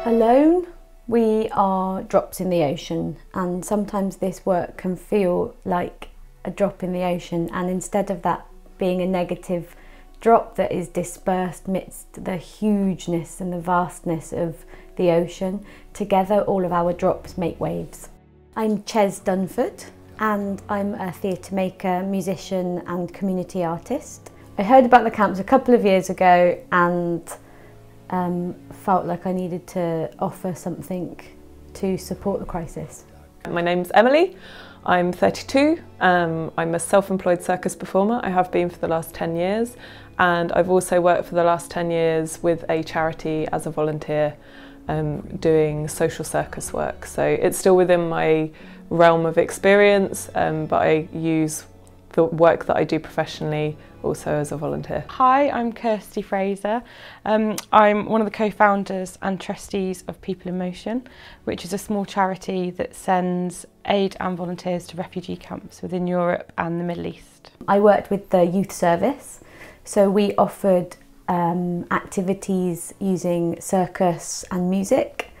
Alone, we are drops in the ocean, and sometimes this work can feel like a drop in the ocean, and instead of that being a negative drop that is dispersed amidst the hugeness and the vastness of the ocean, together all of our drops make waves. I'm Ches Dunford and I'm a theatre maker, musician and community artist. I heard about the camps a couple of years ago and felt like I needed to offer something to support the crisis. My name's Emily, I'm 32, I'm a self-employed circus performer. I have been for the last 10 years, and I've also worked for the last 10 years with a charity as a volunteer doing social circus work. So it's still within my realm of experience, but I use the work that I do professionally also as a volunteer. Hi, I'm Kirsty Fraser. I'm one of the co-founders and trustees of People in Motion, which is a small charity that sends aid and volunteers to refugee camps within Europe and the Middle East. I worked with the youth service, so we offered activities using circus and music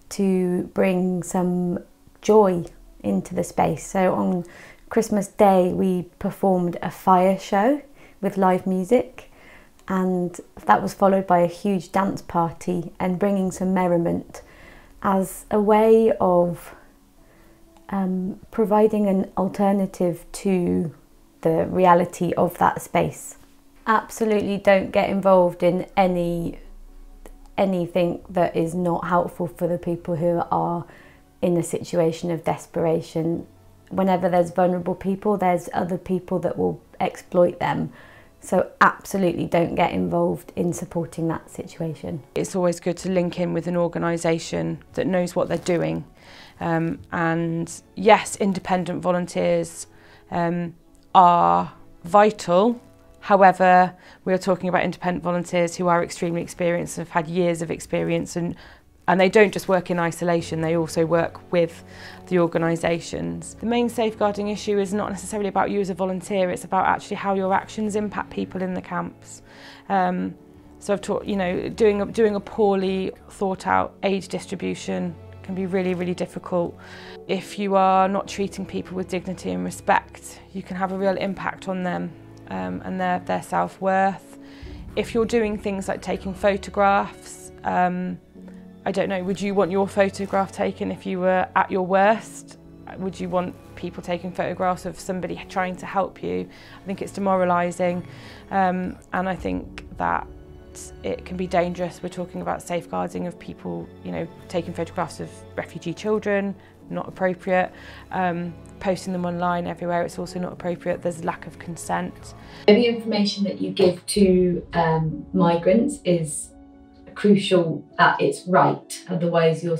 to bring some joy into the space. So on Christmas Day we performed a fire show with live music, and that was followed by a huge dance party and bringing some merriment as a way of providing an alternative to the reality of that space. Absolutely don't get involved in anything that is not helpful for the people who are in a situation of desperation. Whenever there's vulnerable people, there's other people that will exploit them. So absolutely don't get involved in supporting that situation. It's always good to link in with an organisation that knows what they're doing. And yes, independent volunteers are vital. However, we are talking about independent volunteers who are extremely experienced and have had years of experience, and they don't just work in isolation, they also work with the organisations. The main safeguarding issue is not necessarily about you as a volunteer, it's about actually how your actions impact people in the camps. So I've taught, doing a poorly thought out aid distribution can be really, really difficult. If you are not treating people with dignity and respect, you can have a real impact on them and their self-worth. If you're doing things like taking photographs, I don't know, would you want your photograph taken if you were at your worst? Would you want people taking photographs of somebody trying to help you? I think it's demoralising, and I think that it can be dangerous. We're talking about safeguarding of people, taking photographs of refugee children, not appropriate. Posting them online everywhere, it's also not appropriate. There's lack of consent. The information that you give to migrants is crucial that it's right, otherwise you're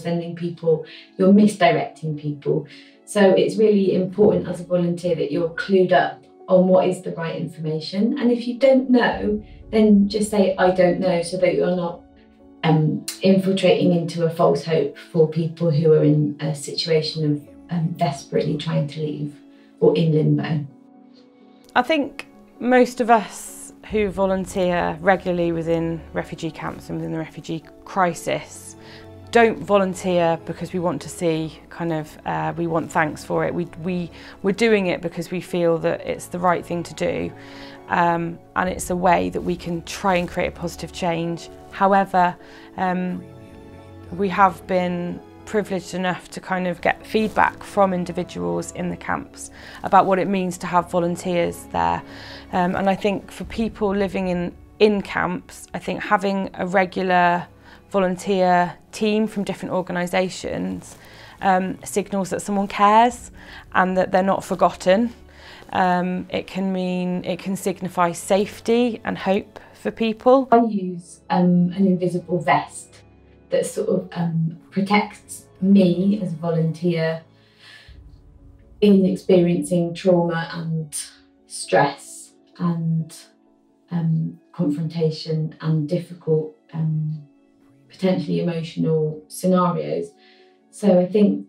misdirecting people. So it's really important as a volunteer that you're clued up on what is the right information, and if you don't know, then just say I don't know, so that you're not infiltrating into a false hope for people who are in a situation of desperately trying to leave or in limbo. I think most of us who volunteer regularly within refugee camps and within the refugee crisis don't volunteer because we want to see we want thanks for it. We're doing it because we feel that it's the right thing to do, and it's a way that we can try and create a positive change. However, we have been privileged enough to get feedback from individuals in the camps about what it means to have volunteers there. And I think for people living in camps, I think having a regular volunteer team from different organisations signals that someone cares and that they're not forgotten. It can signify safety and hope for people. I use an invisible vest that sort of protects me as a volunteer in experiencing trauma and stress and confrontation and difficult, potentially emotional scenarios. So I think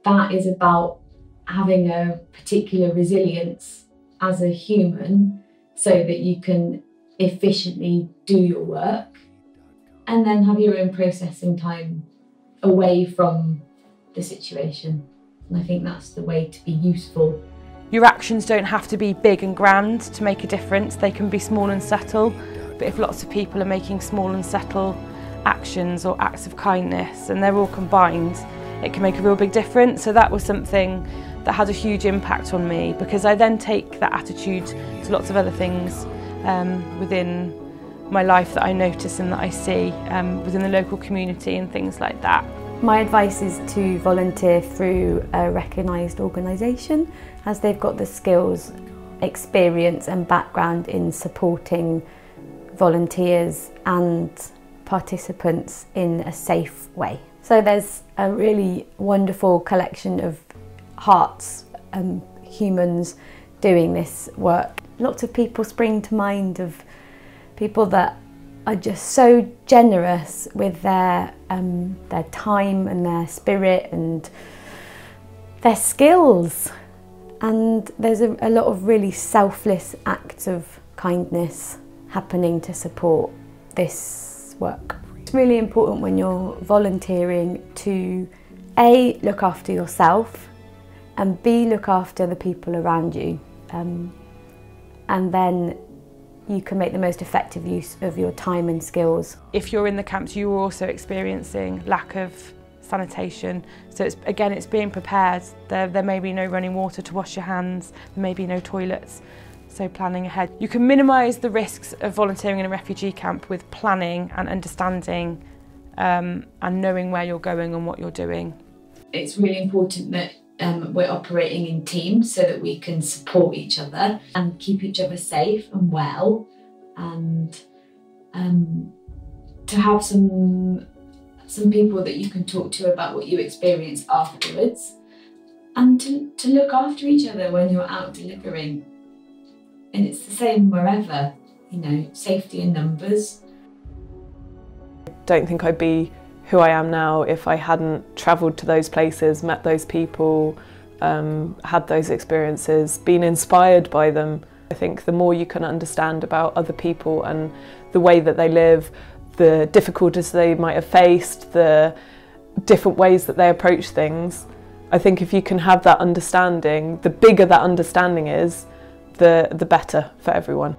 that is about having a particular resilience as a human so that you can efficiently do your work and then have your own processing time away from the situation. And I think that's the way to be useful. Your actions don't have to be big and grand to make a difference. They can be small and subtle. But if lots of people are making small and subtle actions or acts of kindness and they're all combined, it can make a real big difference. So that was something that had a huge impact on me, because I then take that attitude to lots of other things within my life that I notice and that I see within the local community and things like that. My advice is to volunteer through a recognised organisation, as they've got the skills, experience and background in supporting volunteers and participants in a safe way. So there's a really wonderful collection of hearts and humans doing this work. Lots of people spring to mind of people that are just so generous with their time and their spirit and their skills. And there's a lot of really selfless acts of kindness happening to support this work. It's really important when you're volunteering to A, look after yourself, and B, look after the people around you. And then you can make the most effective use of your time and skills. If you're in the camps, you are also experiencing lack of sanitation. So it's being prepared. There may be no running water to wash your hands, there may be no toilets. So planning ahead. You can minimise the risks of volunteering in a refugee camp with planning and understanding and knowing where you're going and what you're doing. It's really important that we're operating in teams so that we can support each other and keep each other safe and well, and to have some people that you can talk to about what you experience afterwards, and to look after each other when you're out delivering. And it's the same wherever, you know, safety in numbers. I don't think I'd be who I am now if I hadn't travelled to those places, met those people, had those experiences, been inspired by them. I think the more you can understand about other people and the way that they live, the difficulties they might have faced, the different ways that they approach things, I think if you can have that understanding, the bigger that understanding is, the better for everyone.